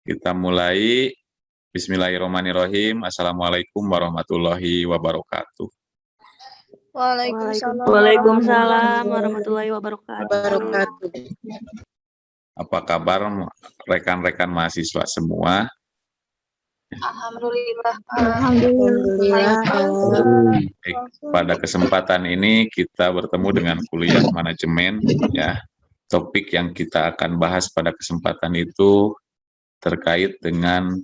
Kita mulai. Bismillahirrahmanirrahim. Assalamualaikum warahmatullahi wabarakatuh. Waalaikumsalam Waalaikumsalam warahmatullahi wabarakatuh. Apa kabar rekan-rekan mahasiswa semua? Alhamdulillah. Baik, pada kesempatan ini kita bertemu dengan kuliah manajemen ya. Topik yang kita akan bahas pada kesempatan itu terkait dengan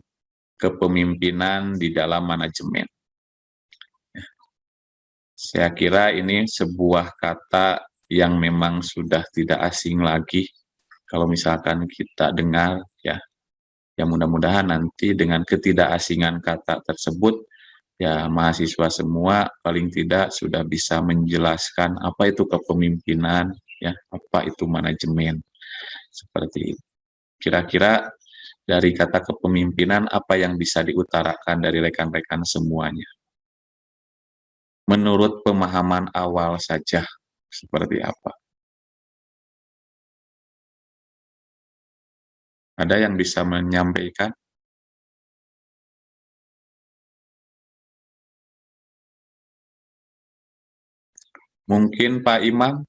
kepemimpinan di dalam manajemen. Saya kira ini sebuah kata yang memang sudah tidak asing lagi kalau misalkan kita dengar ya. Ya mudah-mudahan nanti dengan ketidakasingan kata tersebut ya mahasiswa semua paling tidak sudah bisa menjelaskan apa itu kepemimpinan ya, apa itu manajemen. Seperti itu. Kira-kira dari kata kepemimpinan apa yang bisa diutarakan dari rekan-rekan semuanya? Menurut pemahaman awal saja, seperti apa? Ada yang bisa menyampaikan? Mungkin Pak Imam?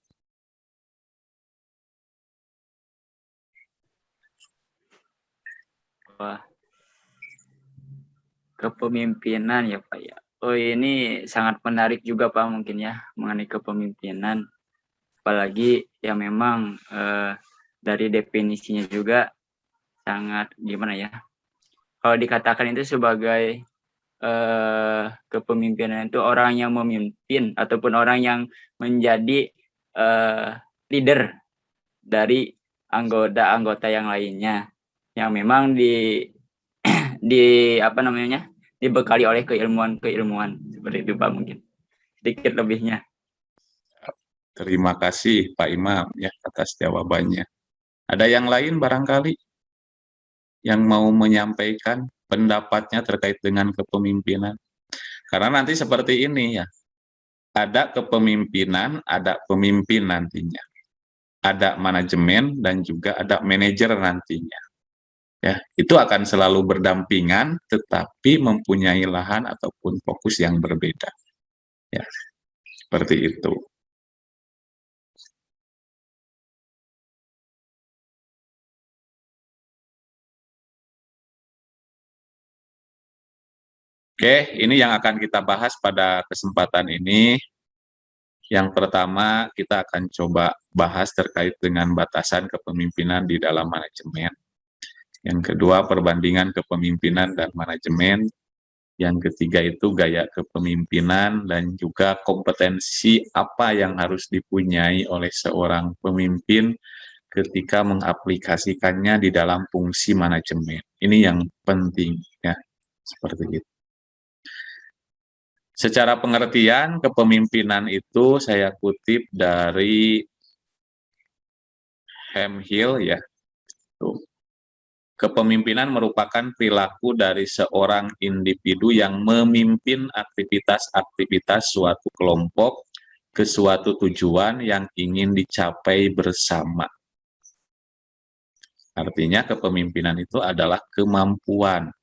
Wah, kepemimpinan ya Pak ya. Oh ini sangat menarik juga Pak mungkin ya mengenai kepemimpinan. Apalagi ya memang dari definisinya juga sangat gimana ya. Kalau dikatakan itu sebagai kepemimpinan itu orang yang memimpin ataupun orang yang menjadi leader dari anggota-anggota yang lainnya yang memang dibekali oleh keilmuan seperti itu Pak mungkin sedikit lebihnya. Terima kasih Pak Imam ya atas jawabannya. Ada yang lain barangkali yang mau menyampaikan pendapatnya terkait dengan kepemimpinan? Karena nanti seperti ini ya, ada kepemimpinan, ada pemimpin nantinya. Ada manajemen dan juga ada manajer nantinya. Ya, itu akan selalu berdampingan tetapi mempunyai lahan ataupun fokus yang berbeda. Ya, seperti itu. Oke, ini yang akan kita bahas pada kesempatan ini. Yang pertama, kita akan coba bahas terkait dengan batasan kepemimpinan di dalam manajemen. Yang kedua, perbandingan kepemimpinan dan manajemen. Yang ketiga itu gaya kepemimpinan dan juga kompetensi apa yang harus dipunyai oleh seorang pemimpin ketika mengaplikasikannya di dalam fungsi manajemen. Ini yang penting ya, seperti itu. Secara pengertian kepemimpinan itu saya kutip dari Hemhill ya. Kepemimpinan merupakan perilaku dari seorang individu yang memimpin aktivitas-aktivitas suatu kelompok ke suatu tujuan yang ingin dicapai bersama. Artinya kepemimpinan itu adalah kemampuan.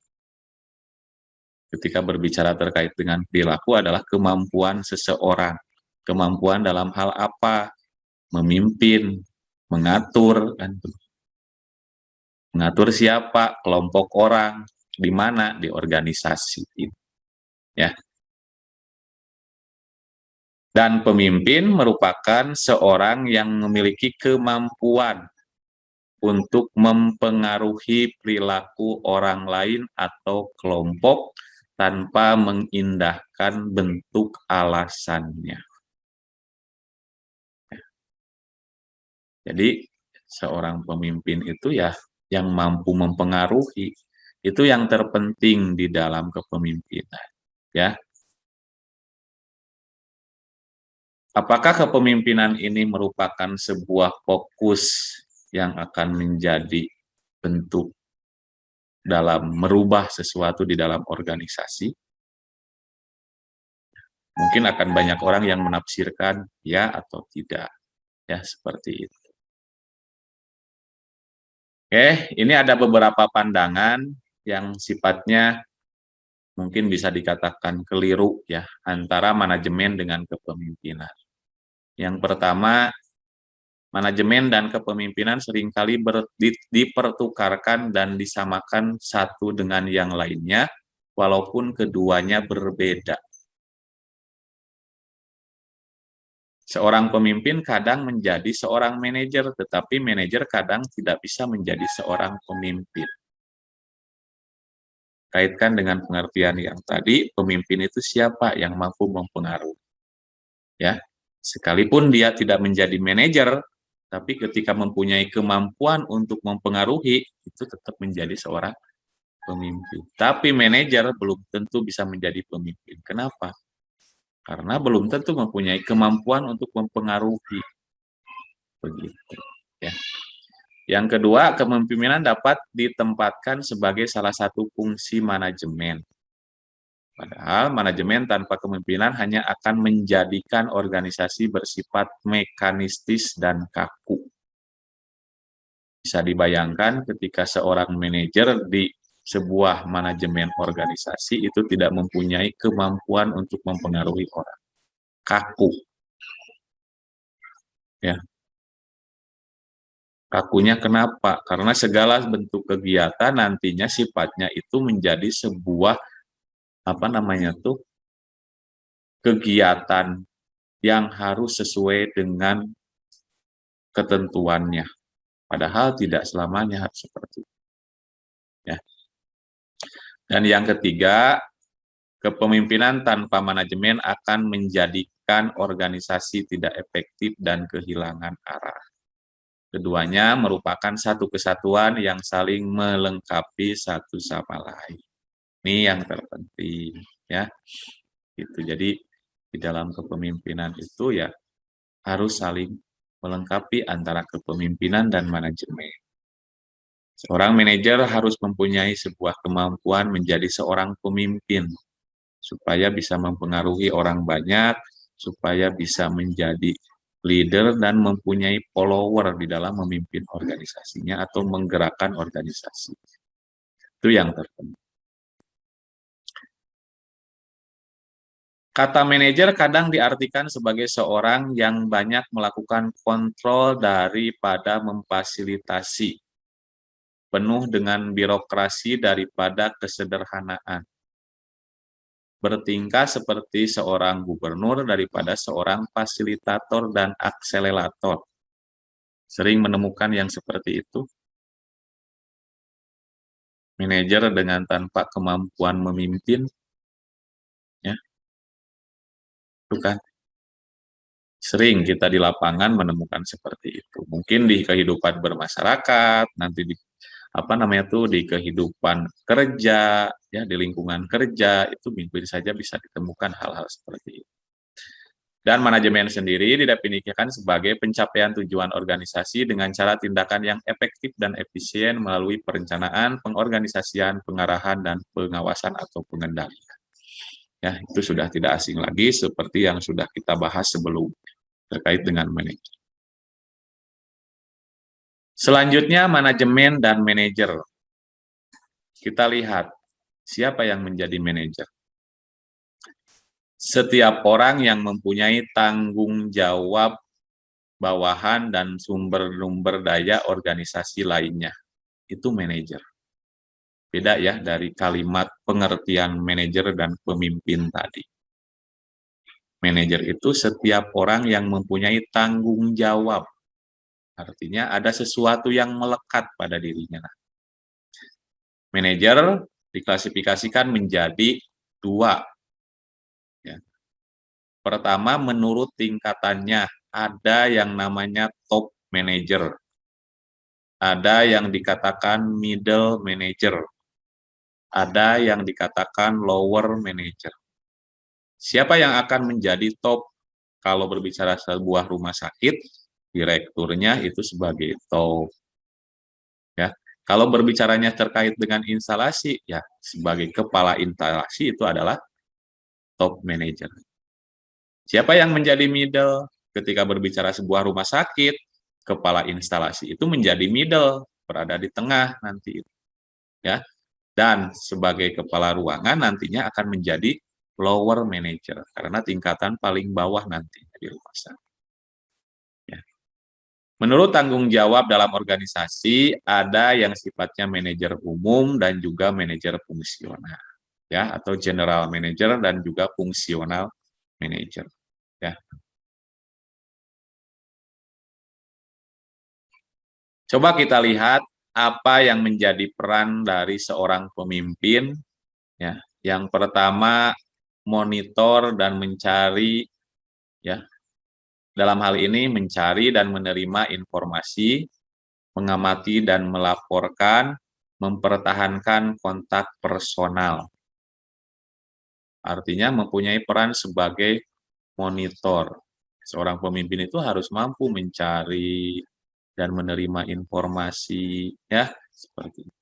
Ketika berbicara terkait dengan perilaku adalah kemampuan seseorang. Kemampuan dalam hal apa? Memimpin, mengatur, kan? Mengatur siapa? Kelompok orang. Di mana? Di organisasi. Ya. Dan pemimpin merupakan seorang yang memiliki kemampuan untuk mempengaruhi perilaku orang lain atau kelompok tanpa mengindahkan bentuk alasannya. Jadi seorang pemimpin itu ya yang mampu mempengaruhi, itu yang terpenting di dalam kepemimpinan, ya. Apakah kepemimpinan ini merupakan sebuah fokus yang akan menjadi bentuk dalam merubah sesuatu di dalam organisasi? Mungkin akan banyak orang yang menafsirkan ya atau tidak, ya seperti itu. Oke, ini ada beberapa pandangan yang sifatnya mungkin bisa dikatakan keliru ya antara manajemen dengan kepemimpinan. Yang pertama, manajemen dan kepemimpinan seringkali dipertukarkan dan disamakan satu dengan yang lainnya, walaupun keduanya berbeda. Seorang pemimpin kadang menjadi seorang manajer, tetapi manajer kadang tidak bisa menjadi seorang pemimpin. Kaitkan dengan pengertian yang tadi, pemimpin itu siapa yang mampu mempengaruhi. Ya, sekalipun dia tidak menjadi manajer, tapi ketika mempunyai kemampuan untuk mempengaruhi, itu tetap menjadi seorang pemimpin. Tapi manajer belum tentu bisa menjadi pemimpin. Kenapa? Karena belum tentu mempunyai kemampuan untuk mempengaruhi. Begitu. Ya. Yang kedua, kepemimpinan dapat ditempatkan sebagai salah satu fungsi manajemen. Padahal manajemen tanpa kepemimpinan hanya akan menjadikan organisasi bersifat mekanistis dan kaku. Bisa dibayangkan ketika seorang manajer di sebuah manajemen organisasi itu tidak mempunyai kemampuan untuk mempengaruhi orang. Kaku. Ya. Kakunya kenapa? Karena segala bentuk kegiatan nantinya sifatnya itu menjadi sebuah kegiatan yang harus sesuai dengan ketentuannya. Padahal tidak selamanya harus seperti itu. Ya. Dan yang ketiga, kepemimpinan tanpa manajemen akan menjadikan organisasi tidak efektif dan kehilangan arah. Keduanya merupakan satu kesatuan yang saling melengkapi satu sama lain. Ini yang terpenting, ya. Gitu. Jadi di dalam kepemimpinan itu ya harus saling melengkapi antara kepemimpinan dan manajemen. Seorang manajer harus mempunyai sebuah kemampuan menjadi seorang pemimpin supaya bisa mempengaruhi orang banyak, supaya bisa menjadi leader dan mempunyai follower di dalam memimpin organisasinya atau menggerakkan organisasi. Itu yang terpenting. Kata manajer kadang diartikan sebagai seorang yang banyak melakukan kontrol daripada memfasilitasi, penuh dengan birokrasi daripada kesederhanaan. Bertingkah seperti seorang gubernur daripada seorang fasilitator dan akselerator. Sering menemukan yang seperti itu. Manajer dengan tanpa kemampuan memimpin, ya, itu kan sering kita di lapangan menemukan seperti itu. Mungkin di kehidupan bermasyarakat, nanti di di kehidupan kerja, ya, di lingkungan kerja itu mungkin saja bisa ditemukan hal-hal seperti itu. Dan manajemen sendiri didefinisikan sebagai pencapaian tujuan organisasi dengan cara tindakan yang efektif dan efisien melalui perencanaan, pengorganisasian, pengarahan, dan pengawasan atau pengendalian. Ya, itu sudah tidak asing lagi seperti yang sudah kita bahas sebelum terkait dengan manajemen. Selanjutnya, manajemen dan manajer. Kita lihat siapa yang menjadi manajer. Setiap orang yang mempunyai tanggung jawab bawahan dan sumber daya organisasi lainnya, itu manajer. Beda ya dari kalimat pengertian manajer dan pemimpin tadi. Manajer itu setiap orang yang mempunyai tanggung jawab. Artinya ada sesuatu yang melekat pada dirinya. Manajer diklasifikasikan menjadi dua. Ya. Pertama, menurut tingkatannya, ada yang namanya top manager. Ada yang dikatakan middle manager. Ada yang dikatakan lower manager. Siapa yang akan menjadi top kalau berbicara sebuah rumah sakit, direkturnya itu sebagai top. Ya. Kalau berbicaranya terkait dengan instalasi, ya sebagai kepala instalasi itu adalah top manager. Siapa yang menjadi middle ketika berbicara sebuah rumah sakit, kepala instalasi itu menjadi middle. berada di tengah nanti, ya. Dan sebagai kepala ruangan nantinya akan menjadi lower manager karena tingkatan paling bawah nanti di rumah sakit. Ya. Menurut tanggung jawab dalam organisasi ada yang sifatnya manajer umum dan juga manajer fungsional, ya, atau general manager dan juga fungsional manager, ya. Coba kita lihat apa yang menjadi peran dari seorang pemimpin, ya. Yang pertama, monitor dan mencari, ya. Dalam hal ini mencari dan menerima informasi, mengamati dan melaporkan, mempertahankan kontak personal. Artinya mempunyai peran sebagai monitor. Seorang pemimpin itu harus mampu mencari dan menerima informasi, ya, seperti itu.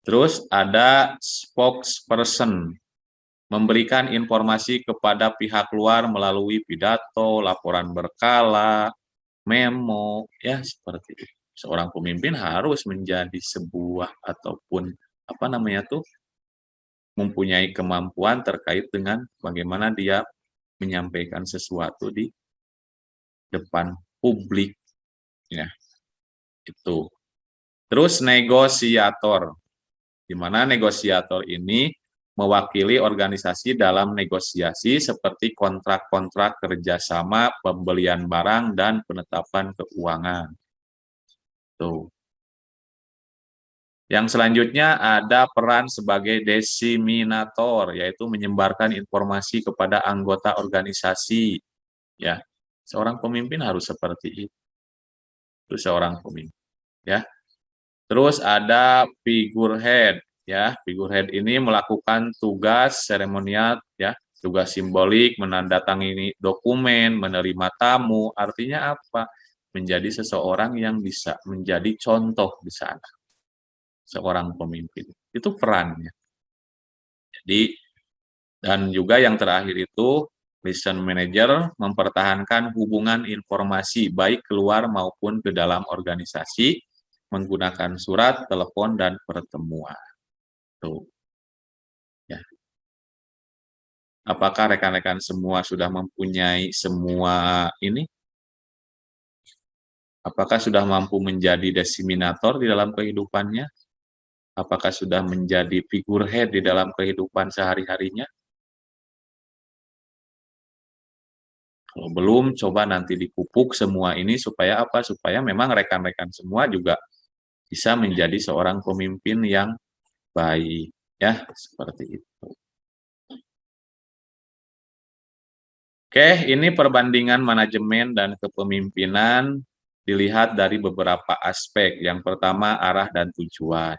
Terus ada spokesperson, memberikan informasi kepada pihak luar melalui pidato, laporan berkala, memo, ya, seperti itu. Seorang pemimpin harus menjadi sebuah ataupun apa namanya tuh mempunyai kemampuan terkait dengan bagaimana dia menyampaikan sesuatu di depan publik, ya, itu. Terus negosiator, di mana negosiator ini mewakili organisasi dalam negosiasi seperti kontrak-kontrak kerjasama, pembelian barang, dan penetapan keuangan. Tuh. Yang selanjutnya ada peran sebagai desiminator, yaitu menyebarkan informasi kepada anggota organisasi. Ya, seorang pemimpin harus seperti itu. Itu seorang pemimpin. Ya. Terus ada figurehead, ya. Figurehead ini melakukan tugas seremonial, ya, tugas simbolik, menandatangani dokumen, menerima tamu. Artinya apa? Menjadi seseorang yang bisa menjadi contoh di sana. Seorang pemimpin. Itu perannya. Jadi, dan juga yang terakhir itu, mission manager mempertahankan hubungan informasi baik keluar maupun ke dalam organisasi menggunakan surat, telepon, dan pertemuan. Tuh. Ya. Apakah rekan-rekan semua sudah mempunyai semua ini? Apakah sudah mampu menjadi desiminator di dalam kehidupannya? Apakah sudah menjadi figurehead di dalam kehidupan sehari-harinya? Kalau belum, coba nanti dipupuk semua ini supaya apa? Supaya memang rekan-rekan semua juga bisa menjadi seorang pemimpin yang baik, ya, seperti itu. Oke, ini perbandingan manajemen dan kepemimpinan dilihat dari beberapa aspek. Yang pertama, arah dan tujuan,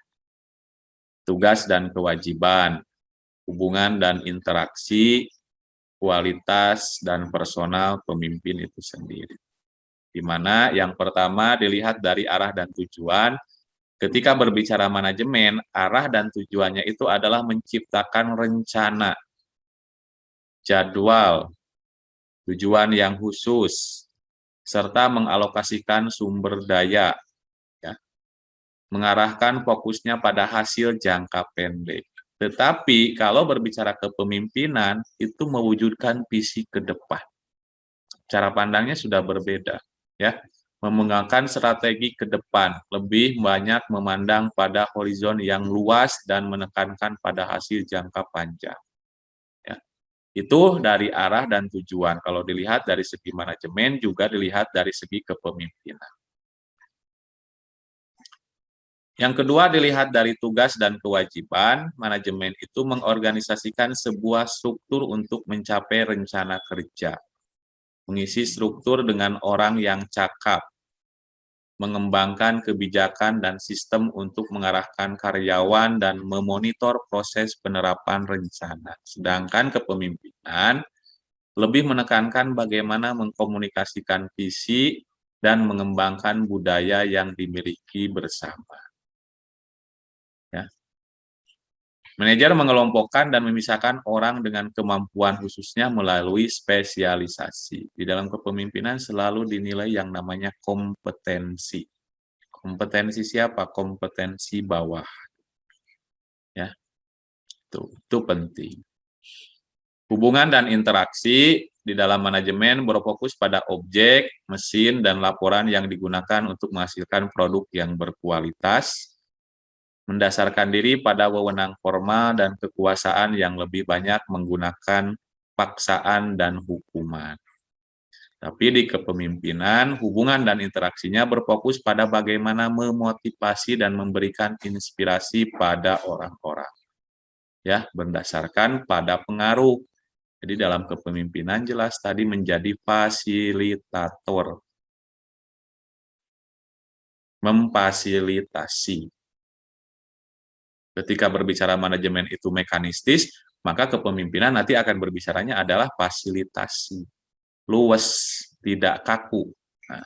tugas dan kewajiban, hubungan dan interaksi, kualitas dan personal pemimpin itu sendiri. Di mana yang pertama dilihat dari arah dan tujuan. Ketika berbicara manajemen, arah dan tujuannya itu adalah menciptakan rencana, jadwal, tujuan yang khusus, serta mengalokasikan sumber daya, ya, mengarahkan fokusnya pada hasil jangka pendek. Tetapi kalau berbicara kepemimpinan, itu mewujudkan visi ke depan. Cara pandangnya sudah berbeda, ya. Memengangkan strategi ke depan, lebih banyak memandang pada horizon yang luas dan menekankan pada hasil jangka panjang. Ya. Itu dari arah dan tujuan. Kalau dilihat dari segi manajemen, juga dilihat dari segi kepemimpinan. Yang kedua dilihat dari tugas dan kewajiban. Manajemen itu mengorganisasikan sebuah struktur untuk mencapai rencana kerja. Mengisi struktur dengan orang yang cakap, mengembangkan kebijakan dan sistem untuk mengarahkan karyawan dan memonitor proses penerapan rencana. Sedangkan kepemimpinan lebih menekankan bagaimana mengkomunikasikan visi dan mengembangkan budaya yang dimiliki bersama. Ya. Manajer mengelompokkan dan memisahkan orang dengan kemampuan khususnya melalui spesialisasi. Di dalam kepemimpinan selalu dinilai yang namanya kompetensi. Kompetensi siapa? Kompetensi bawah. Ya, itu penting. Hubungan dan interaksi di dalam manajemen berfokus pada objek, mesin, dan laporan yang digunakan untuk menghasilkan produk yang berkualitas, mendasarkan diri pada wewenang formal dan kekuasaan yang lebih banyak menggunakan paksaan dan hukuman. Tapi di kepemimpinan, hubungan dan interaksinya berfokus pada bagaimana memotivasi dan memberikan inspirasi pada orang-orang. Ya, berdasarkan pada pengaruh. Jadi dalam kepemimpinan jelas tadi menjadi fasilitator. Memfasilitasi. Ketika berbicara manajemen itu mekanistis, maka kepemimpinan nanti akan berbicaranya adalah fasilitasi. Luwes, tidak kaku. Nah,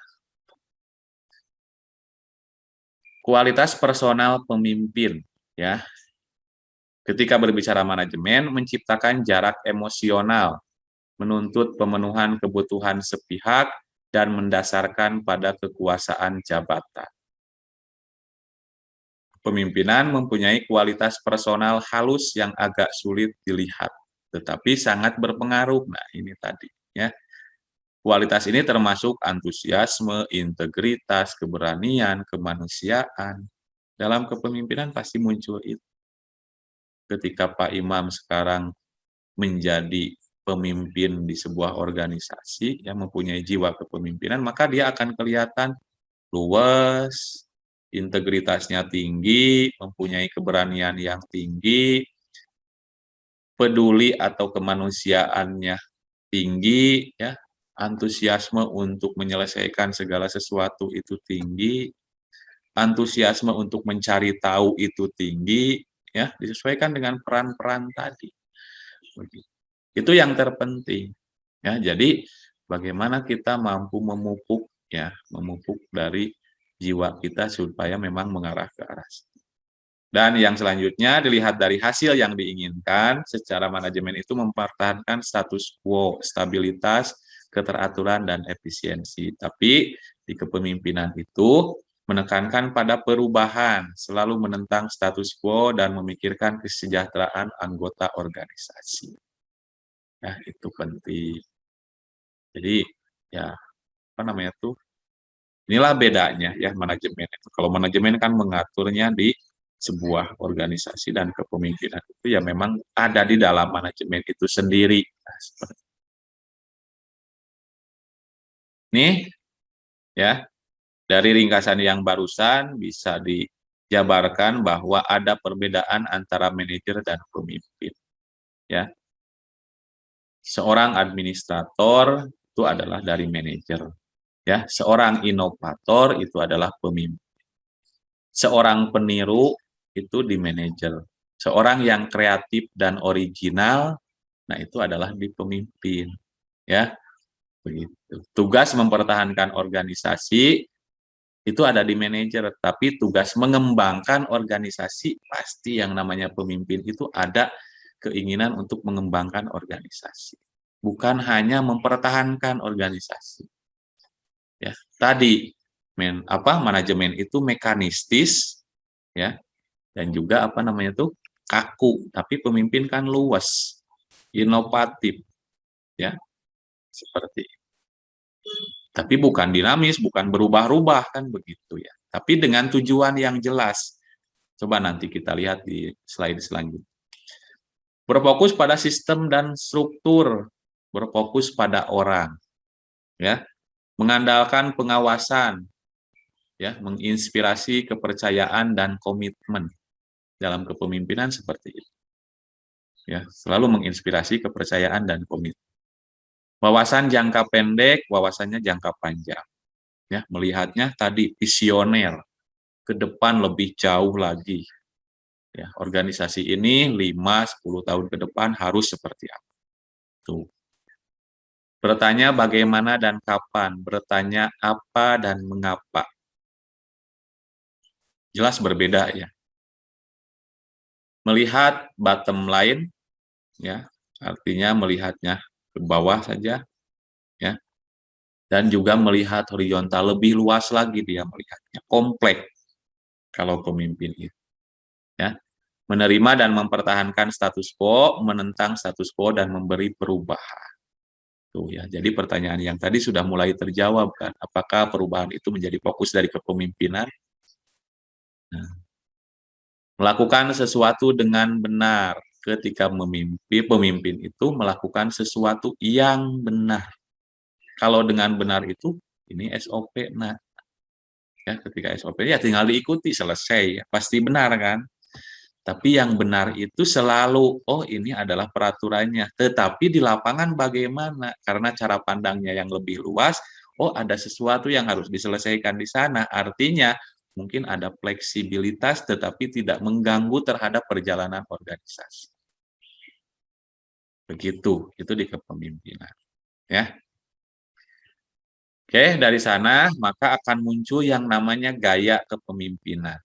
kualitas personal pemimpin, ya. Ketika berbicara manajemen, menciptakan jarak emosional, menuntut pemenuhan kebutuhan sepihak, dan mendasarkan pada kekuasaan jabatan. Pemimpinan mempunyai kualitas personal halus yang agak sulit dilihat, tetapi sangat berpengaruh. Nah, ini tadi, ya. Kualitas ini termasuk antusiasme, integritas, keberanian, kemanusiaan. Dalam kepemimpinan pasti muncul itu. Ketika Pak Imam sekarang menjadi pemimpin di sebuah organisasi yang mempunyai jiwa kepemimpinan, maka dia akan kelihatan luas, integritasnya tinggi, mempunyai keberanian yang tinggi, peduli atau kemanusiaannya tinggi, ya, antusiasme untuk menyelesaikan segala sesuatu itu tinggi, antusiasme untuk mencari tahu itu tinggi, ya, disesuaikan dengan peran-peran tadi. Itu yang terpenting, ya. Jadi bagaimana kita mampu memupuk, ya, memupuk dari jiwa kita supaya memang mengarah ke arah situ. Dan yang selanjutnya dilihat dari hasil yang diinginkan, secara manajemen itu mempertahankan status quo, stabilitas, keteraturan, dan efisiensi. Tapi di kepemimpinan itu menekankan pada perubahan, selalu menentang status quo dan memikirkan kesejahteraan anggota organisasi. Nah, itu penting. Jadi, ya, apa namanya tuh, inilah bedanya ya manajemen itu. Kalau manajemen kan mengaturnya di sebuah organisasi dan kepemimpinan itu ya memang ada di dalam manajemen itu sendiri. Nah, seperti ini ya, dari ringkasan yang barusan bisa dijabarkan bahwa ada perbedaan antara manajer dan pemimpin. Ya. Seorang administrator itu adalah dari manajer. Ya, seorang inovator itu adalah pemimpin. Seorang peniru itu di manajer. Seorang yang kreatif dan original, nah itu adalah di pemimpin. Ya, begitu. Tugas mempertahankan organisasi itu ada di manajer, tapi tugas mengembangkan organisasi pasti yang namanya pemimpin itu ada keinginan untuk mengembangkan organisasi. Bukan hanya mempertahankan organisasi. Ya, tadi manajemen itu mekanistis, ya, dan juga apa namanya tuh kaku, tapi pemimpin kan luas, inovatif, ya, seperti itu. Tapi bukan dinamis, bukan berubah-ubah kan begitu ya. Tapi dengan tujuan yang jelas. Coba nanti kita lihat di slide selanjutnya. Berfokus pada sistem dan struktur, berfokus pada orang, ya. Mengandalkan pengawasan, ya, menginspirasi kepercayaan dan komitmen dalam kepemimpinan seperti itu. Ya, selalu menginspirasi kepercayaan dan komitmen. Wawasan jangka pendek, wawasannya jangka panjang. Ya, melihatnya tadi visioner, ke depan lebih jauh lagi. Ya, organisasi ini 5-10 tahun ke depan harus seperti apa. Tuh. Bertanya bagaimana dan kapan, bertanya apa dan mengapa. Jelas berbeda ya. Melihat bottom line, ya, artinya melihatnya ke bawah saja, ya. dan juga melihat horizontal, lebih luas lagi dia melihatnya, kompleks kalau pemimpin itu. Ya, menerima dan mempertahankan status quo, menentang status quo dan memberi perubahan. Tuh ya, jadi pertanyaan yang tadi sudah mulai terjawab kan, apakah perubahan itu menjadi fokus dari kepemimpinan? Nah, melakukan sesuatu dengan benar. Ketika pemimpin itu melakukan sesuatu yang benar. Kalau dengan benar itu, ini SOP. Nah, ya ketika SOP ya tinggal diikuti, selesai. Ya, pasti benar kan? Tapi yang benar itu selalu, oh ini adalah peraturannya. Tetapi di lapangan bagaimana? Karena cara pandangnya yang lebih luas, oh ada sesuatu yang harus diselesaikan di sana. Artinya mungkin ada fleksibilitas tetapi tidak mengganggu terhadap perjalanan organisasi. Begitu, itu di kepemimpinan. Ya. Oke, dari sana maka akan muncul yang namanya gaya kepemimpinan.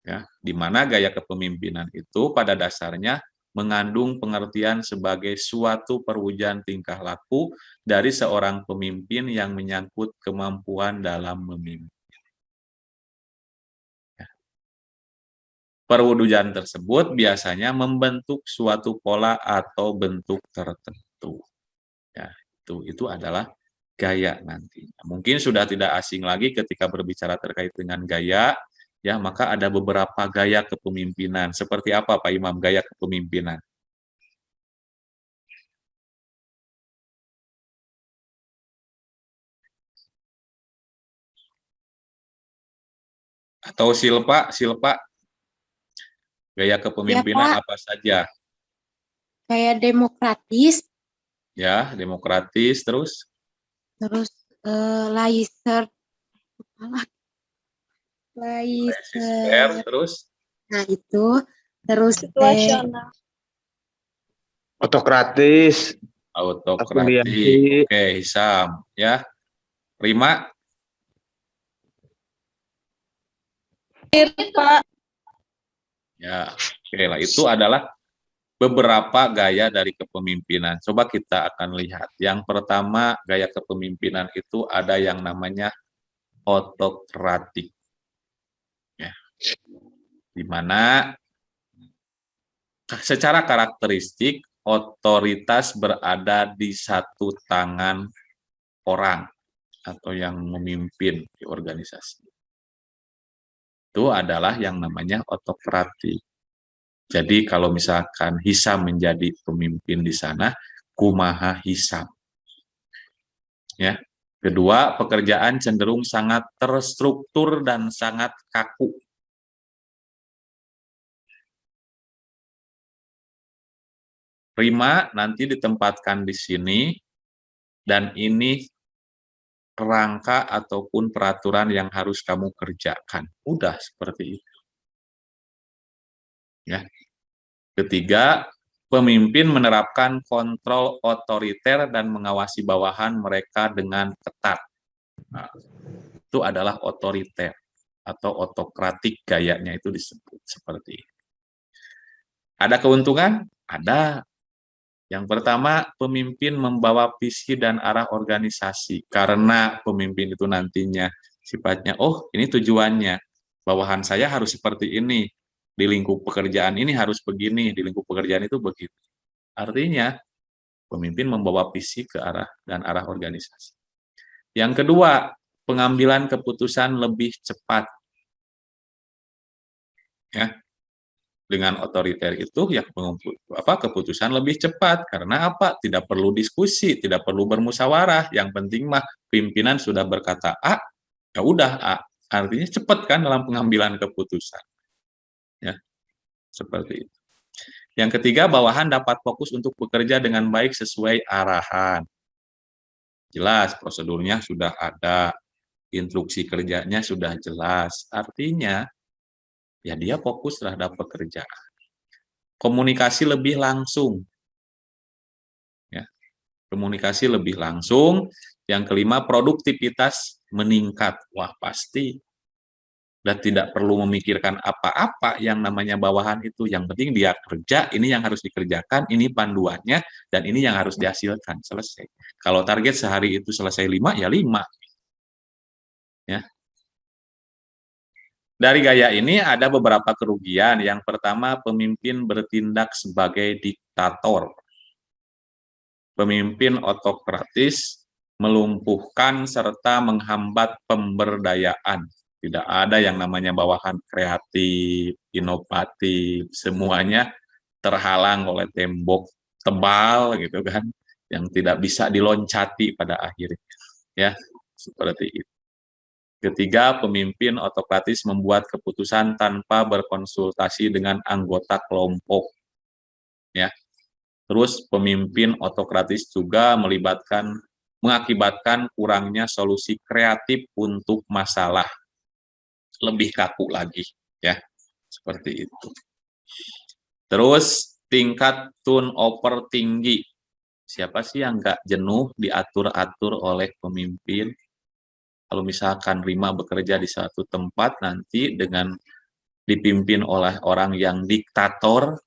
Ya, di mana gaya kepemimpinan itu pada dasarnya mengandung pengertian sebagai suatu perwujudan tingkah laku dari seorang pemimpin yang menyangkut kemampuan dalam memimpin. Ya. Perwujudan tersebut biasanya membentuk suatu pola atau bentuk tertentu. Ya, itu adalah gaya nantinya. Mungkin sudah tidak asing lagi ketika berbicara terkait dengan gaya, ya maka ada beberapa gaya kepemimpinan. Seperti apa Pak Imam gaya kepemimpinan? Atau Silpa gaya Ya kepemimpinan Pak, apa saja? kayak demokratis, Ya, demokratis terus terus laser, sister laser, terus nah itu, terus Situasional. Otokratis, autokratik. Oke, Hisam ya. Rima Pak. ya. Oke lah itu adalah beberapa gaya dari kepemimpinan. Coba kita akan lihat. Yang pertama, gaya kepemimpinan itu ada yang namanya otokratik. Ya. Di mana secara karakteristik otoritas berada di satu tangan orang atau yang memimpin di organisasi. Itu adalah yang namanya otokratik. Jadi kalau misalkan Hisam menjadi pemimpin di sana, kumaha Hisam. Ya. Kedua, pekerjaan cenderung sangat terstruktur dan sangat kaku. Prima nanti ditempatkan di sini, dan ini kerangka ataupun peraturan yang harus kamu kerjakan. Udah seperti itu. Ya. Ketiga, pemimpin menerapkan kontrol otoriter dan mengawasi bawahan mereka dengan ketat. Nah, itu adalah otoriter atau otokratik gayanya itu disebut seperti itu. Ada keuntungan? Ada. Yang pertama, pemimpin membawa visi dan arah organisasi. Karena pemimpin itu nantinya sifatnya, oh ini tujuannya, bawahan saya harus seperti ini, di lingkup pekerjaan ini harus begini, di lingkup pekerjaan itu begitu. Artinya, pemimpin membawa visi ke arah dan arah organisasi. Yang kedua, pengambilan keputusan lebih cepat. Ya, dengan otoriter itu ya keputusan lebih cepat karena apa? Tidak perlu diskusi, tidak perlu bermusyawarah. Yang penting mah pimpinan sudah berkata A, ya udah A. Artinya cepat kan dalam pengambilan keputusan. Ya, seperti itu. Yang ketiga, bawahan dapat fokus untuk bekerja dengan baik sesuai arahan. Jelas prosedurnya sudah ada, instruksi kerjanya sudah jelas. Artinya ya dia fokus terhadap pekerjaan. Komunikasi lebih langsung. Ya, komunikasi lebih langsung. Yang kelima, produktivitas meningkat. Wah, pasti. dan tidak perlu memikirkan apa-apa yang namanya bawahan itu. Yang penting dia kerja, ini yang harus dikerjakan, ini panduannya, dan ini yang harus dihasilkan. Selesai. Kalau target sehari itu selesai 5, ya 5. Ya. Dari gaya ini ada beberapa kerugian. Yang pertama, pemimpin bertindak sebagai diktator. Pemimpin otokratis melumpuhkan serta menghambat pemberdayaan. Tidak ada yang namanya bawahan kreatif, inovatif, semuanya terhalang oleh tembok tebal gitu kan, yang tidak bisa diloncati pada akhirnya. Ya, seperti itu. Ketiga, pemimpin otokratis membuat keputusan tanpa berkonsultasi dengan anggota kelompok. Ya. Terus pemimpin otokratis juga mengakibatkan kurangnya solusi kreatif untuk masalah. Lebih kaku lagi, ya, seperti itu. Terus tingkat turnover tinggi. Siapa sih yang nggak jenuh diatur-atur oleh pemimpin? Kalau misalkan Rima bekerja di satu tempat nanti dengan dipimpin oleh orang yang diktator,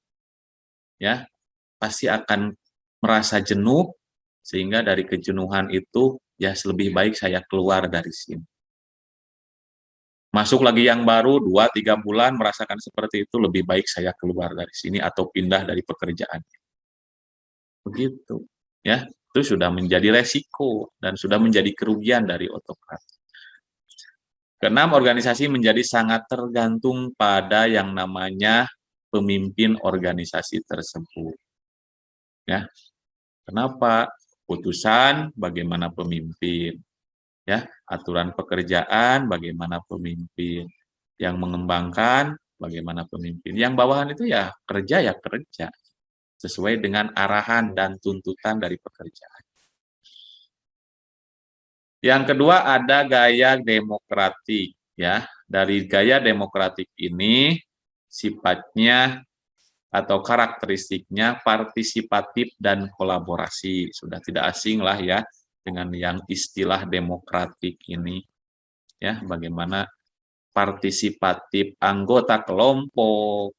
ya, pasti akan merasa jenuh, sehingga dari kejenuhan itu, ya lebih baik saya keluar dari sini. Masuk lagi yang baru 2-3 bulan merasakan seperti itu, lebih baik saya keluar dari sini atau pindah dari pekerjaan. Begitu, ya. Itu sudah menjadi resiko dan sudah menjadi kerugian dari otokrat. Keenam, organisasi menjadi sangat tergantung pada yang namanya pemimpin organisasi tersebut. Ya. Kenapa? Putusan bagaimana pemimpin, ya, aturan pekerjaan bagaimana pemimpin, yang mengembangkan bagaimana pemimpin, yang bawahan itu ya kerja sesuai dengan arahan dan tuntutan dari pekerjaan. Yang kedua ada gaya demokratik, ya. Dari gaya demokratik ini sifatnya atau karakteristiknya partisipatif dan kolaborasi. Sudah tidak asing lah ya dengan yang istilah demokratik ini. Ya, bagaimana partisipatif anggota kelompok,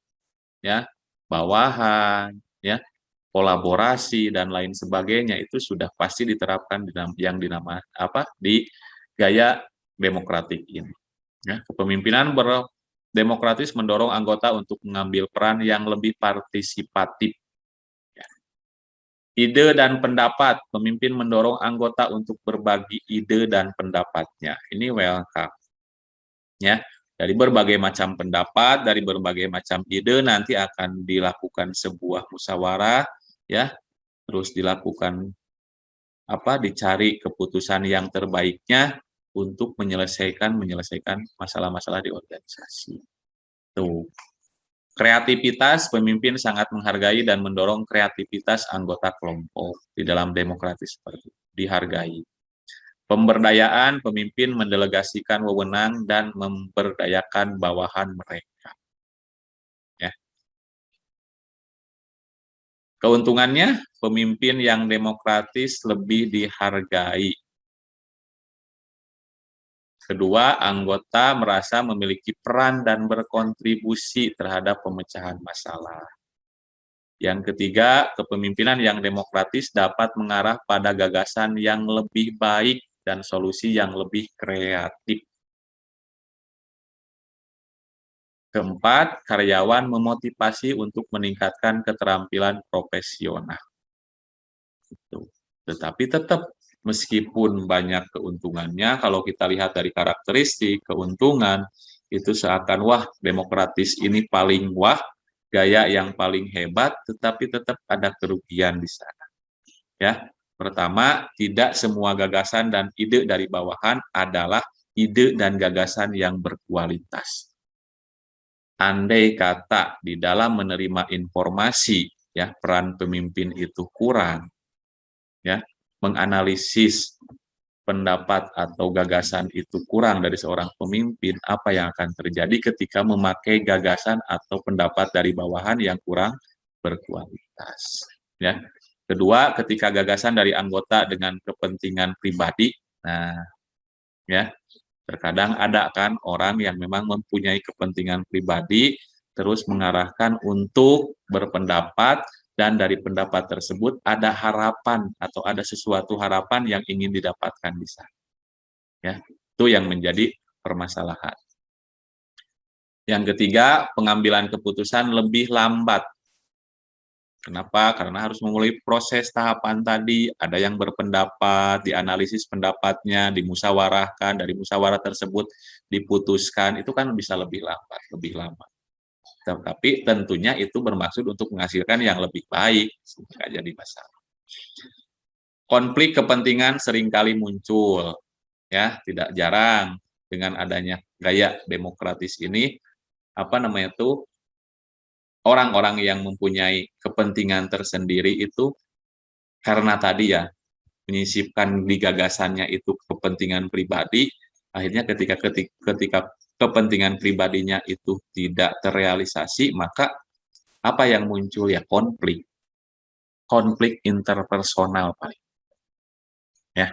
ya, bawahan, ya, kolaborasi dan lain sebagainya itu sudah pasti diterapkan di gaya demokratik ini. Ya, kepemimpinan demokratis mendorong anggota untuk mengambil peran yang lebih partisipatif. Ya. Ide dan pendapat, pemimpin mendorong anggota untuk berbagi ide dan pendapatnya. Ini welcome. Ya, dari berbagai macam pendapat, dari berbagai macam ide nanti akan dilakukan sebuah musyawarah, ya, terus dilakukan dicari keputusan yang terbaiknya untuk menyelesaikan masalah-masalah di organisasi. Tuh. Kreativitas, pemimpin sangat menghargai dan mendorong kreativitas anggota kelompok di dalam demokratis seperti itu, dihargai. Pemberdayaan, pemimpin mendelegasikan wewenang dan memberdayakan bawahan mereka. Ya. Keuntungannya, pemimpin yang demokratis lebih dihargai. Kedua, anggota merasa memiliki peran dan berkontribusi terhadap pemecahan masalah. Yang ketiga, kepemimpinan yang demokratis dapat mengarah pada gagasan yang lebih baik dan solusi yang lebih kreatif. Keempat, karyawan memotivasi untuk meningkatkan keterampilan profesional. Tetapi tetap meskipun banyak keuntungannya, kalau kita lihat dari karakteristik, keuntungan, itu seakan wah demokratis ini paling wah, gaya yang paling hebat, tetapi tetap ada kerugian di sana. Ya, pertama, tidak semua gagasan dan ide dari bawahan adalah ide dan gagasan yang berkualitas. Andai kata di dalam menerima informasi, ya, peran pemimpin itu kurang, ya, menganalisis pendapat atau gagasan itu kurang dari seorang pemimpin, apa yang akan terjadi ketika memakai gagasan atau pendapat dari bawahan yang kurang berkualitas. Ya. Kedua, ketika gagasan dari anggota dengan kepentingan pribadi, nah, ya, Terkadang ada kan orang yang memang mempunyai kepentingan pribadi, terus mengarahkan untuk berpendapat, dan dari pendapat tersebut ada harapan atau ada sesuatu harapan yang ingin didapatkan di sana. Ya, itu yang menjadi permasalahan. Yang ketiga, pengambilan keputusan lebih lambat. Kenapa? Karena harus memulai proses tahapan tadi, ada yang berpendapat, dianalisis pendapatnya, dimusyawarahkan, dari musyawarah tersebut diputuskan, itu kan bisa lebih lambat, lebih lama. Tapi tentunya itu bermaksud untuk menghasilkan yang lebih baik, tidak jadi masalah. Konflik kepentingan seringkali muncul, ya, tidak jarang dengan adanya gaya demokratis ini, orang-orang yang mempunyai kepentingan tersendiri itu karena tadi ya menyisipkan di gagasannya itu kepentingan pribadi, akhirnya ketika kepentingan pribadinya itu tidak terrealisasi, maka apa yang muncul ya konflik interpersonal paling ya.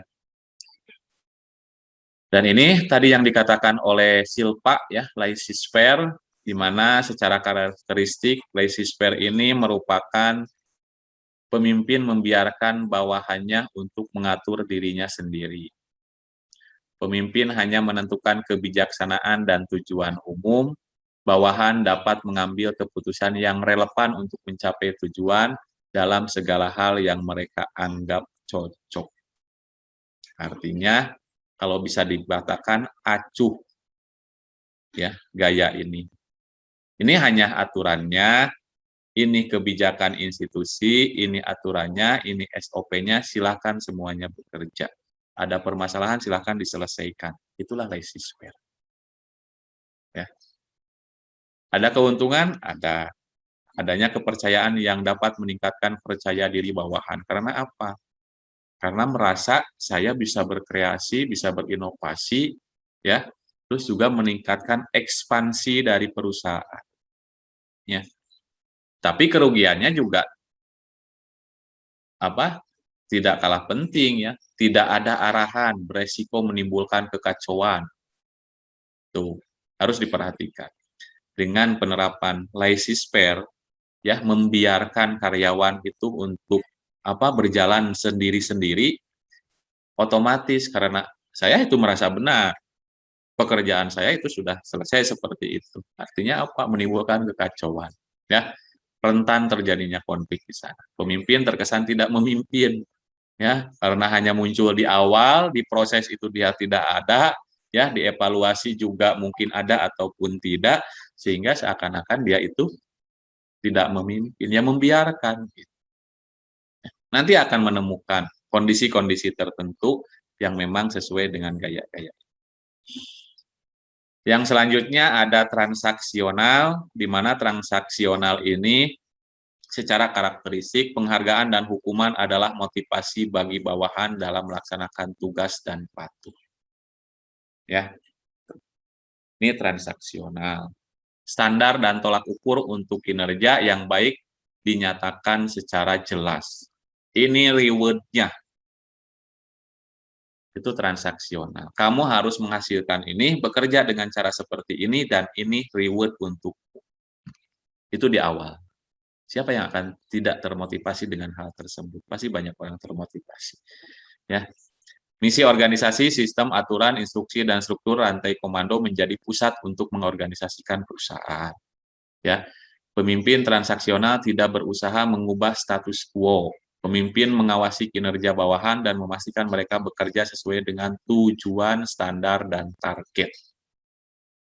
Dan ini tadi yang dikatakan oleh Silpa ya, laissez-faire, di mana secara karakteristik laissez-faire ini merupakan pemimpin membiarkan bawahannya untuk mengatur dirinya sendiri. Pemimpin hanya menentukan kebijaksanaan dan tujuan umum, bawahan dapat mengambil keputusan yang relevan untuk mencapai tujuan dalam segala hal yang mereka anggap cocok. Artinya, kalau bisa dikatakan acuh ya gaya ini. Ini hanya aturannya, ini kebijakan institusi, ini aturannya, ini SOP-nya, silakan semuanya bekerja. Ada permasalahan, silakan diselesaikan. Itulah laissez-faire. Ya. Ada keuntungan? Ada. Adanya kepercayaan yang dapat meningkatkan percaya diri bawahan. Karena apa? Karena merasa saya bisa berkreasi, bisa berinovasi, ya, terus juga meningkatkan ekspansi dari perusahaan. Ya. Tapi kerugiannya juga tidak kalah penting ya, tidak ada arahan, beresiko menimbulkan kekacauan. Tuh, harus diperhatikan. Dengan penerapan laissez-faire ya, membiarkan karyawan itu untuk berjalan sendiri-sendiri, otomatis karena saya itu merasa benar, pekerjaan saya itu sudah selesai seperti itu. Artinya apa? Menimbulkan kekacauan. Ya, rentan terjadinya konflik di sana. Pemimpin terkesan tidak memimpin, ya, karena hanya muncul di awal, di proses itu dia tidak ada, ya, dievaluasi juga mungkin ada ataupun tidak, sehingga seakan-akan dia itu tidak memimpin, ya membiarkan. Nanti akan menemukan kondisi-kondisi tertentu yang memang sesuai dengan gaya-gaya. Yang selanjutnya ada transaksional, di mana transaksional ini secara karakteristik penghargaan dan hukuman adalah motivasi bagi bawahan dalam melaksanakan tugas dan patuh. Ya, ini transaksional. Standar dan tolak ukur untuk kinerja yang baik dinyatakan secara jelas. Ini reward-nya. Itu transaksional. Kamu harus menghasilkan ini, bekerja dengan cara seperti ini, dan ini reward untukmu. Itu di awal. Siapa yang akan tidak termotivasi dengan hal tersebut? Pasti banyak orang termotivasi. Ya. Misi organisasi, sistem, aturan, instruksi, dan struktur rantai komando menjadi pusat untuk mengorganisasikan perusahaan. Ya. Pemimpin transaksional tidak berusaha mengubah status quo. Pemimpin mengawasi kinerja bawahan dan memastikan mereka bekerja sesuai dengan tujuan, standar, dan target.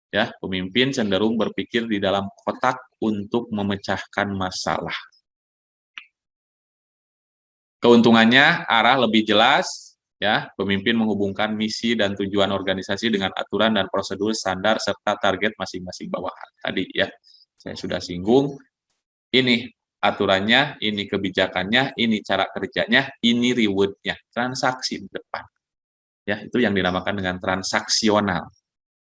Ya, pemimpin cenderung berpikir di dalam kotak untuk memecahkan masalah. Keuntungannya arah lebih jelas, ya. Pemimpin menghubungkan misi dan tujuan organisasi dengan aturan dan prosedur standar serta target masing-masing bawahan. Tadi ya, saya sudah singgung. Ini aturannya, ini kebijakannya, ini cara kerjanya, ini reward-nya, transaksi di depan. Ya, itu yang dinamakan dengan transaksional.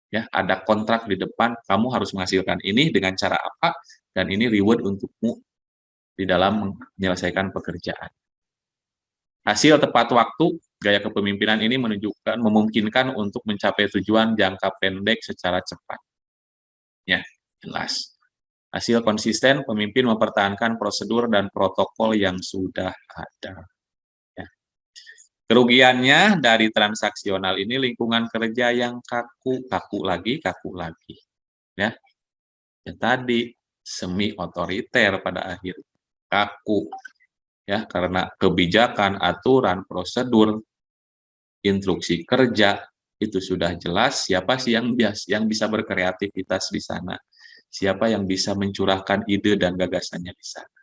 Ya, ada kontrak di depan, kamu harus menghasilkan ini dengan cara apa, dan ini reward untukmu di dalam menyelesaikan pekerjaan. Hasil tepat waktu, gaya kepemimpinan ini memungkinkan untuk mencapai tujuan jangka pendek secara cepat. Ya, jelas. Hasil konsisten, pemimpin mempertahankan prosedur dan protokol yang sudah ada. Ya. Kerugiannya dari transaksional ini lingkungan kerja yang kaku lagi. Ya, tadi semi otoriter pada akhir, kaku. Ya, karena kebijakan, aturan, prosedur, instruksi kerja itu sudah jelas. Siapa sih yang bisa berkreativitas di sana? Siapa yang bisa mencurahkan ide dan gagasannya di sana?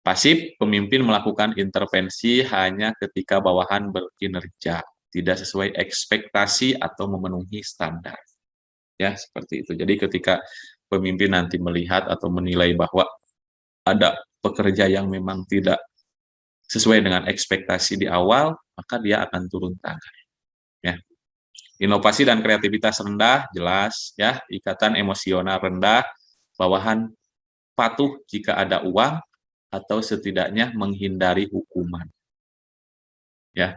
Pasif, pemimpin melakukan intervensi hanya ketika bawahan berkinerja, tidak sesuai ekspektasi atau memenuhi standar. Ya, seperti itu. Jadi ketika pemimpin nanti melihat atau menilai bahwa ada pekerja yang memang tidak sesuai dengan ekspektasi di awal, maka dia akan turun tangan. Ya. Inovasi dan kreativitas rendah, jelas. Ya, ikatan emosional rendah, bawahan patuh jika ada uang, atau setidaknya menghindari hukuman. Ya,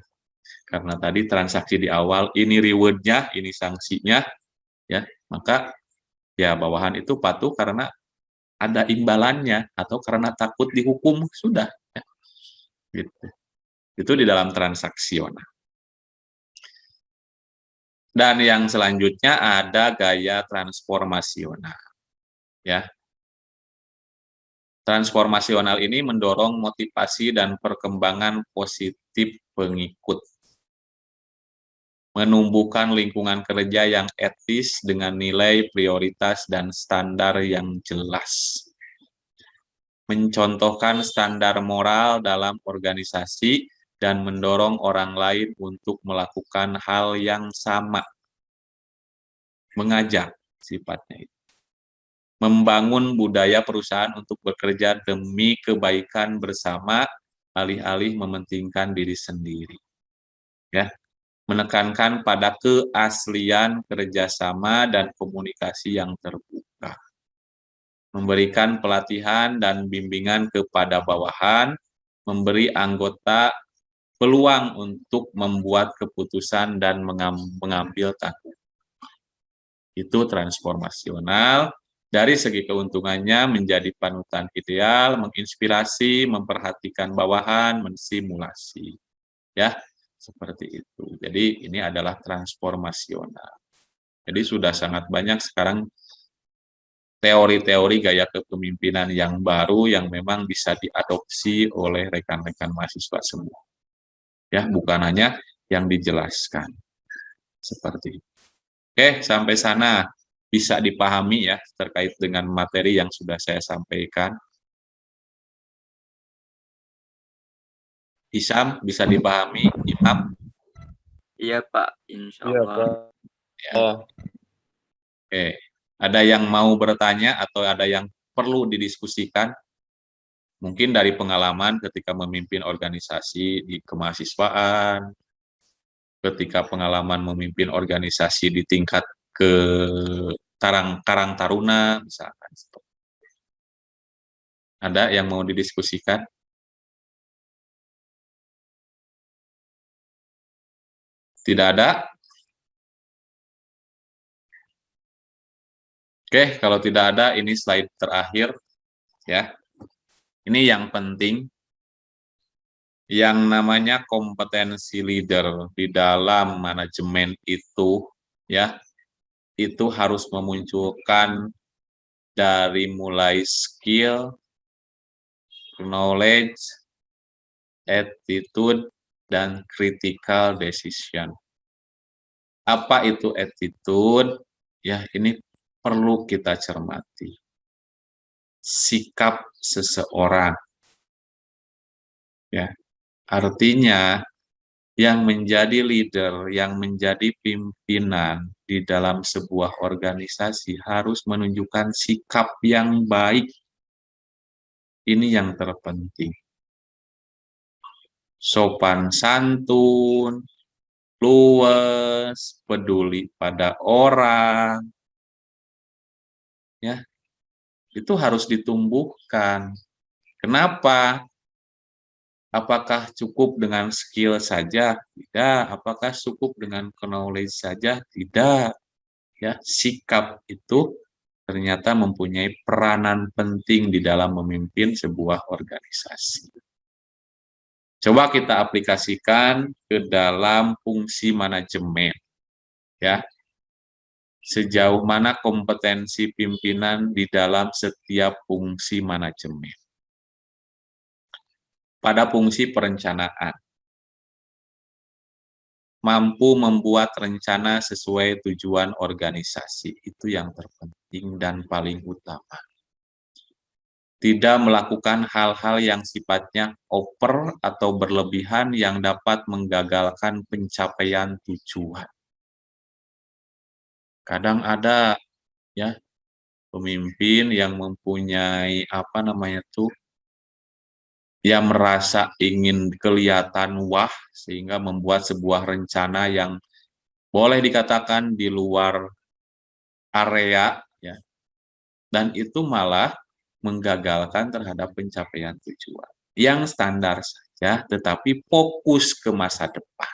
karena tadi transaksi di awal, ini reward-nya, ini sanksinya, ya, maka ya bawahan itu patuh karena ada imbalannya atau karena takut dihukum, sudah. Ya. Gitu. Itu di dalam transaksional. Dan yang selanjutnya ada gaya transformasional. Ya. Transformasional ini mendorong motivasi dan perkembangan positif pengikut. Menumbuhkan lingkungan kerja yang etis dengan nilai, prioritas, dan standar yang jelas. Mencontohkan standar moral dalam organisasi dan mendorong orang lain untuk melakukan hal yang sama. Mengajak sifatnya itu. Membangun budaya perusahaan untuk bekerja demi kebaikan bersama, alih-alih mementingkan diri sendiri. Ya, menekankan pada keaslian kerjasama dan komunikasi yang terbuka. Memberikan pelatihan dan bimbingan kepada bawahan, memberi anggota peluang untuk membuat keputusan dan mengambil tanggung jawab. Itu transformasional. Dari segi keuntungannya menjadi panutan ideal, menginspirasi, memperhatikan bawahan, mensimulasi. Ya, seperti itu. Jadi ini adalah transformasional. Jadi sudah sangat banyak sekarang teori-teori gaya kepemimpinan yang baru yang memang bisa diadopsi oleh rekan-rekan mahasiswa semua. Ya, bukan hanya yang dijelaskan. Seperti itu. Oke, sampai sana bisa dipahami ya terkait dengan materi yang sudah saya sampaikan. Hisam, bisa dipahami, Imam? Iya Pak, insya Iya, Allah. Pak. Ya. Oke, ada yang mau bertanya atau ada yang perlu didiskusikan? Mungkin dari pengalaman ketika memimpin organisasi di kemahasiswaan, ketika pengalaman memimpin organisasi di tingkat ke Karang Taruna, misalkan. Ada yang mau didiskusikan? Tidak ada? Oke, kalau tidak ada, ini slide terakhir. Ya. Ini yang penting. Yang namanya kompetensi leader di dalam manajemen itu, ya, itu harus memunculkan dari mulai skill, knowledge, attitude, dan critical decision. Apa itu attitude? Ya, ini perlu kita cermati. Sikap seseorang. Ya, artinya yang menjadi leader, yang menjadi pimpinan di dalam sebuah organisasi harus menunjukkan sikap yang baik. Ini yang terpenting. Sopan santun, luwes, peduli pada orang, ya, itu harus ditumbuhkan. Kenapa? Apakah cukup dengan skill saja? Tidak. Apakah cukup dengan knowledge saja? Tidak. Ya, sikap itu ternyata mempunyai peranan penting di dalam memimpin sebuah organisasi. Coba kita aplikasikan ke dalam fungsi manajemen, ya. Sejauh mana kompetensi pimpinan di dalam setiap fungsi manajemen. Pada fungsi perencanaan, mampu membuat rencana sesuai tujuan organisasi, itu yang terpenting dan paling utama. Tidak melakukan hal-hal yang sifatnya over atau berlebihan yang dapat menggagalkan pencapaian tujuan. Kadang ada ya pemimpin yang mempunyai yang merasa ingin kelihatan wah sehingga membuat sebuah rencana yang boleh dikatakan di luar area ya, dan itu malah menggagalkan terhadap pencapaian tujuan yang standar saja tetapi fokus ke masa depan.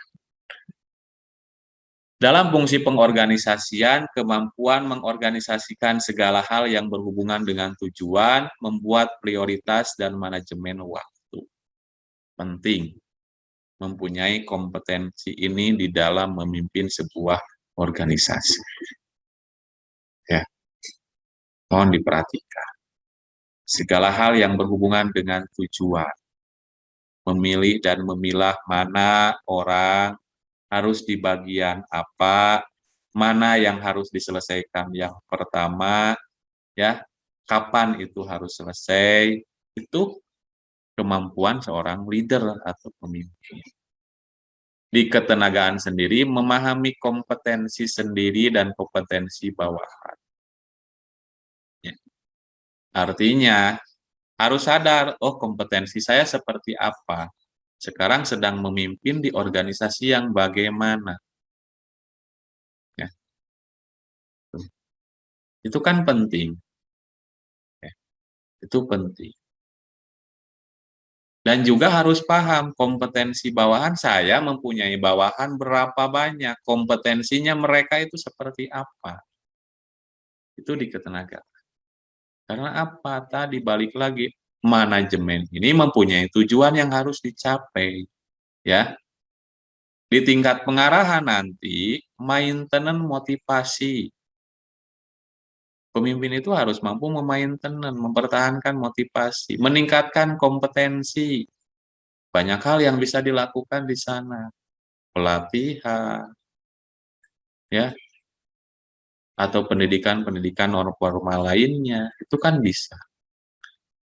Dalam fungsi pengorganisasian, kemampuan mengorganisasikan segala hal yang berhubungan dengan tujuan, membuat prioritas dan manajemen waktu. Penting mempunyai kompetensi ini di dalam memimpin sebuah organisasi. Ya, mohon diperhatikan. Segala hal yang berhubungan dengan tujuan, memilih dan memilah mana orang harus di bagian apa, mana yang harus diselesaikan yang pertama, ya, kapan itu harus selesai, itu kemampuan seorang leader atau pemimpin. Di ketenagaan sendiri, memahami kompetensi sendiri dan kompetensi bawahan. Ya. Artinya, harus sadar, oh kompetensi saya seperti apa. Sekarang sedang memimpin di organisasi yang bagaimana. Ya. Itu kan penting. Ya. Itu penting. Dan juga harus paham kompetensi bawahan, saya mempunyai bawahan berapa banyak, kompetensinya mereka itu seperti apa. Itu di ketenagaan. Karena apa? Tadi balik lagi, manajemen ini mempunyai tujuan yang harus dicapai. Ya, di tingkat pengarahan nanti, maintenance motivasi. Pemimpin itu harus mampu memaintenance, mempertahankan motivasi, meningkatkan kompetensi. Banyak hal yang bisa dilakukan di sana. Pelatihan, ya, atau pendidikan-pendidikan normal lainnya, itu kan bisa.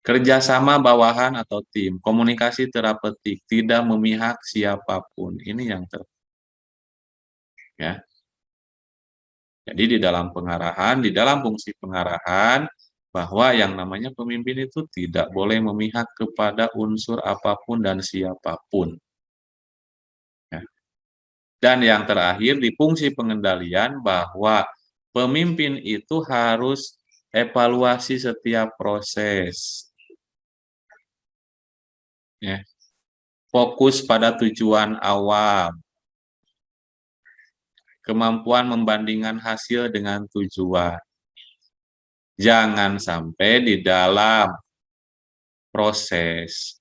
Kerjasama bawahan atau tim, komunikasi terapeutik, tidak memihak siapapun, ini yang ya. Jadi di dalam pengarahan, di dalam fungsi pengarahan, bahwa yang namanya pemimpin itu tidak boleh memihak kepada unsur apapun dan siapapun. Ya. Dan yang terakhir di fungsi pengendalian bahwa pemimpin itu harus evaluasi setiap proses. Ya. Fokus pada tujuan awal. Kemampuan membandingkan hasil dengan tujuan. Jangan sampai di dalam proses,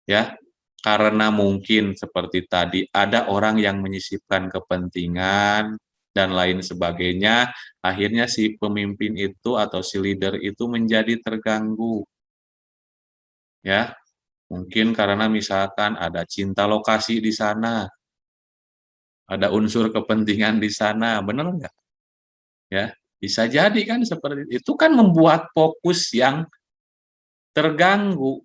ya, karena mungkin seperti tadi ada orang yang menyisipkan kepentingan dan lain sebagainya, akhirnya si pemimpin itu atau si leader itu menjadi terganggu. Ya, mungkin karena misalkan ada cinta lokasi di sana, ada unsur kepentingan di sana, benar nggak? Ya, bisa jadi kan seperti itu kan membuat fokus yang terganggu.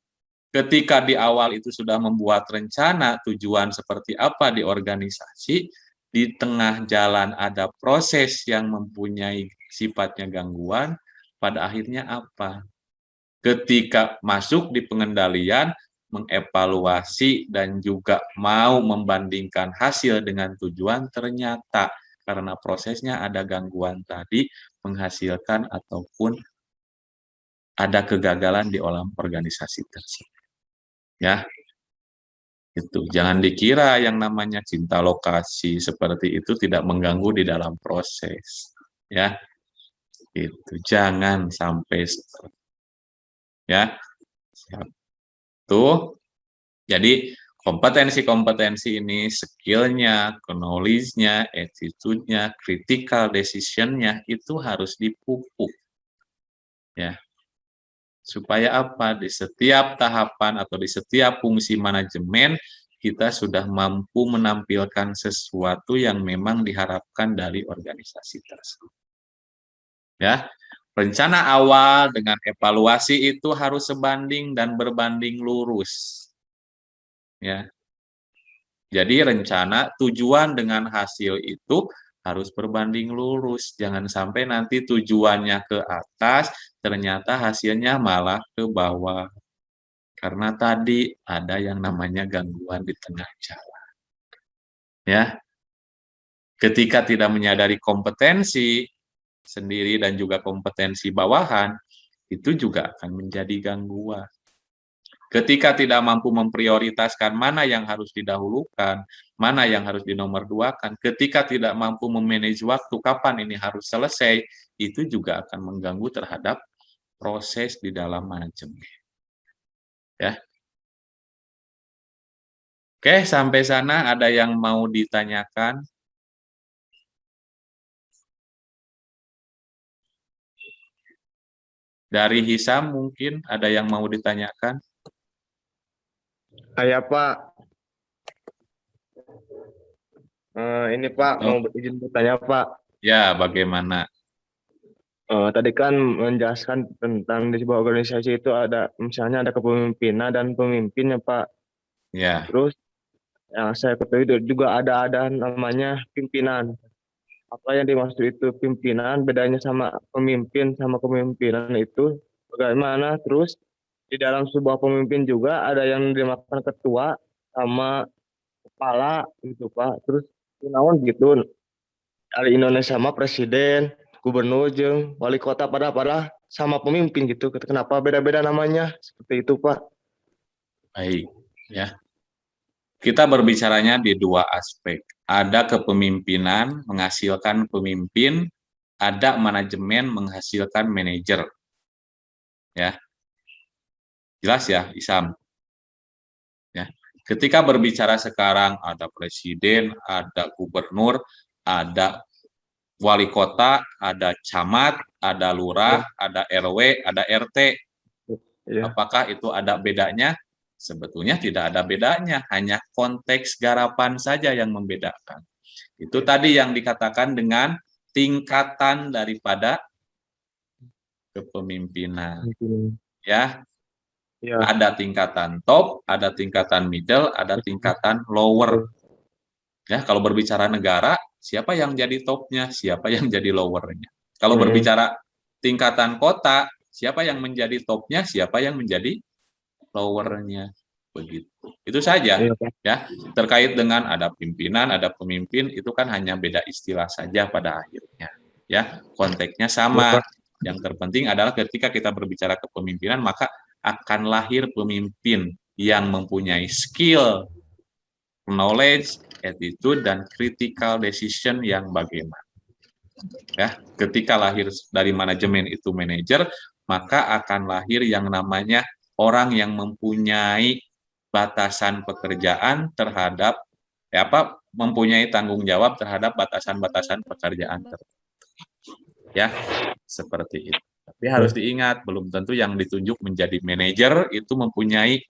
Ketika di awal itu sudah membuat rencana tujuan seperti apa di organisasi, di tengah jalan ada proses yang mempunyai sifatnya gangguan, pada akhirnya apa? Ketika masuk di pengendalian, mengevaluasi dan juga mau membandingkan hasil dengan tujuan, ternyata karena prosesnya ada gangguan tadi, menghasilkan ataupun ada kegagalan di dalam organisasi tersebut. Ya, Itu jangan dikira yang namanya cinta lokasi seperti itu tidak mengganggu di dalam proses, ya. Itu jangan sampai stop, ya. Siap. Tuh. Jadi kompetensi-kompetensi ini, skill-nya, knowledge-nya, attitude-nya, critical decision-nya itu harus dipupuk, ya. Supaya apa? Di setiap tahapan atau di setiap fungsi manajemen kita sudah mampu menampilkan sesuatu yang memang diharapkan dari organisasi tersebut. Ya, rencana awal dengan evaluasi itu harus sebanding dan berbanding lurus. Ya. Jadi rencana tujuan dengan hasil itu harus berbanding lurus. Jangan sampai nanti tujuannya ke atas, ternyata hasilnya malah ke bawah. Karena tadi ada yang namanya gangguan di tengah jalan. Ya. Ketika tidak menyadari kompetensi sendiri dan juga kompetensi bawahan, itu juga akan menjadi gangguan. Ketika tidak mampu memprioritaskan mana yang harus didahulukan, mana yang harus dinomorduakan, ketika tidak mampu memanage waktu, kapan ini harus selesai, itu juga akan mengganggu terhadap proses di dalam manajemen. Ya. Oke, sampai sana ada yang mau ditanyakan? Dari Hisam mungkin ada yang mau ditanyakan? Saya Pak, ini Pak mau izin bertanya Pak. Ya, bagaimana? Tadi kan menjelaskan tentang di sebuah organisasi itu ada misalnya ada kepemimpinan dan pemimpinnya Pak. Ya, Terus yang saya ketahui juga ada namanya pimpinan. Apa yang dimaksud itu pimpinan? Bedanya sama pemimpin sama kepemimpinan itu bagaimana? Terus di dalam sebuah pemimpin juga ada yang dimakan ketua sama kepala gitu Pak. Terus naon gitu dari Indonesia sama presiden, gubernur, jeung wali kota pada sama pemimpin gitu. Kenapa beda-beda namanya? Seperti itu, Pak. baik. Ya. Kita berbicaranya di dua aspek. Ada kepemimpinan menghasilkan pemimpin, ada manajemen menghasilkan manajer. Ya. Jelas ya, Isam? Ya. Ketika berbicara sekarang ada presiden, ada gubernur, ada wali kota, ada camat, ada lurah, ada RW, ada RT. Iya. Apakah itu ada bedanya? Sebetulnya tidak ada bedanya, hanya konteks garapan saja yang membedakan. Itu tadi yang dikatakan dengan tingkatan daripada kepemimpinan. Ya, Iya. ada tingkatan top, ada tingkatan middle, ada tingkatan lower. Ya, kalau berbicara negara, siapa yang jadi topnya, siapa yang jadi lowernya. Kalau berbicara tingkatan kota, siapa yang menjadi topnya, siapa yang menjadi lowernya, begitu. Itu saja. Iya, Pak. Ya, terkait dengan ada pimpinan, ada pemimpin, itu kan hanya beda istilah saja pada akhirnya. Ya, konteksnya sama. Iya, Pak. Yang terpenting adalah ketika kita berbicara kepemimpinan, maka akan lahir pemimpin yang mempunyai skill, knowledge, attitude, dan critical decision yang bagaimana. Ya, ketika lahir dari manajemen itu manajer, maka akan lahir yang namanya orang yang mempunyai batasan pekerjaan terhadap mempunyai tanggung jawab terhadap batasan-batasan pekerjaan tertentu. Ya, seperti itu. Tapi harus diingat, belum tentu yang ditunjuk menjadi manajer itu mempunyai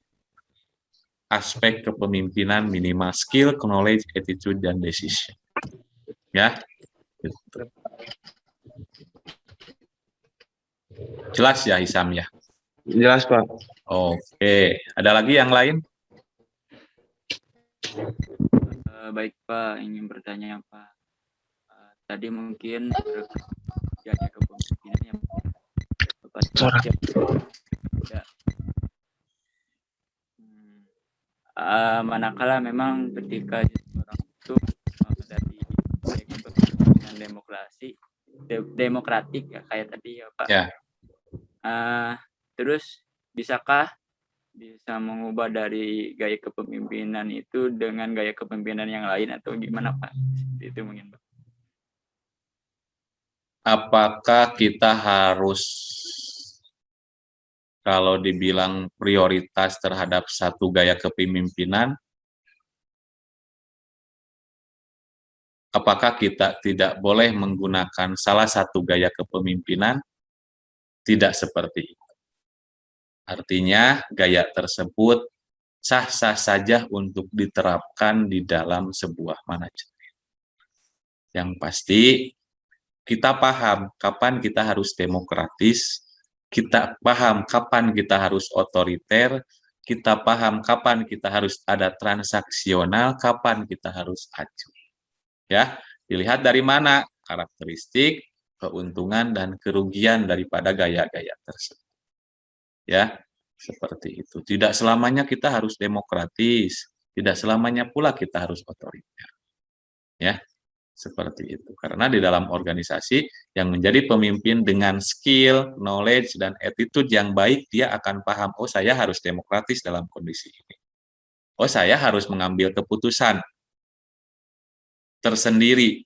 aspek kepemimpinan minimal skill, knowledge, attitude, dan decision. Ya, gitu. Jelas ya, Hisam ya? Jelas, Pak. Oke, ada lagi yang lain? Baik Pak, ingin bertanya Pak. Tadi mungkin jadi kepemimpinan yang manakala memang ketika orang itu dari kepemimpinan demokratik ya kayak tadi ya Pak. Ya. Terus bisakah bisa mengubah dari gaya kepemimpinan itu dengan gaya kepemimpinan yang lain atau gimana Pak? Itu mungkin Pak. Apakah kita harus, kalau dibilang prioritas terhadap satu gaya kepemimpinan, apakah kita tidak boleh menggunakan salah satu gaya kepemimpinan? Tidak seperti itu. Artinya, gaya tersebut sah-sah saja untuk diterapkan di dalam sebuah manajemen. Yang pasti, kita paham kapan kita harus demokratis, kita paham kapan kita harus otoriter, kita paham kapan kita harus ada transaksional, kapan kita harus acuh. Ya, dilihat dari mana karakteristik, keuntungan, dan kerugian daripada gaya-gaya tersebut. Ya, seperti itu. Tidak selamanya kita harus demokratis, tidak selamanya pula kita harus otoriter. Ya, seperti itu. Karena di dalam organisasi yang menjadi pemimpin dengan skill, knowledge, dan attitude yang baik, dia akan paham, oh saya harus demokratis dalam kondisi ini. Oh saya harus mengambil keputusan tersendiri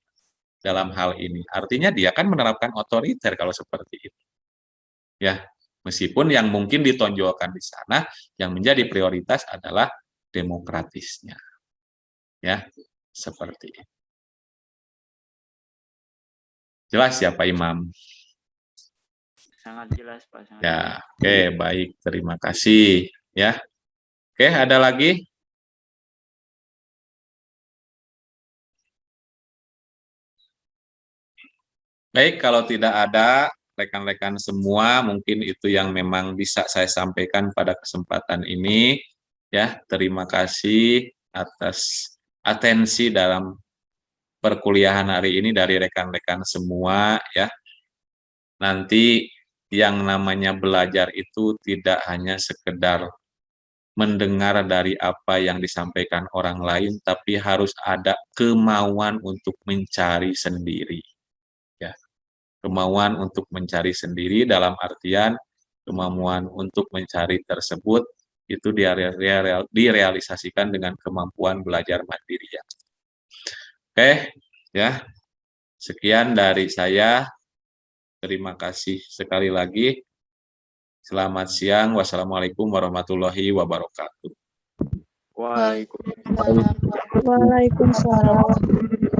dalam hal ini. Artinya dia kan menerapkan otoriter kalau seperti itu. Ya, meskipun yang mungkin ditonjolkan di sana, yang menjadi prioritas adalah demokratisnya. Ya, seperti itu. Jelas ya Pak Imam? Sangat jelas Pak. Sangat Ya, jelas. oke, baik. Terima kasih. Ya, oke, ada lagi? Baik, kalau tidak ada, rekan-rekan semua, mungkin itu yang memang bisa saya sampaikan pada kesempatan ini. Ya, terima kasih atas atensi dalam perkuliahan hari ini dari rekan-rekan semua. Ya, nanti yang namanya belajar itu tidak hanya sekedar mendengar dari apa yang disampaikan orang lain, tapi harus ada kemauan untuk mencari sendiri. Ya, kemauan untuk mencari sendiri dalam artian kemampuan untuk mencari tersebut itu direalisasikan dengan kemampuan belajar mandiri. Ya. Oke, ya. Sekian dari saya. Terima kasih sekali lagi. Selamat siang. Wassalamualaikum warahmatullahi wabarakatuh. Waalaikumsalam. Waalaikumsalam.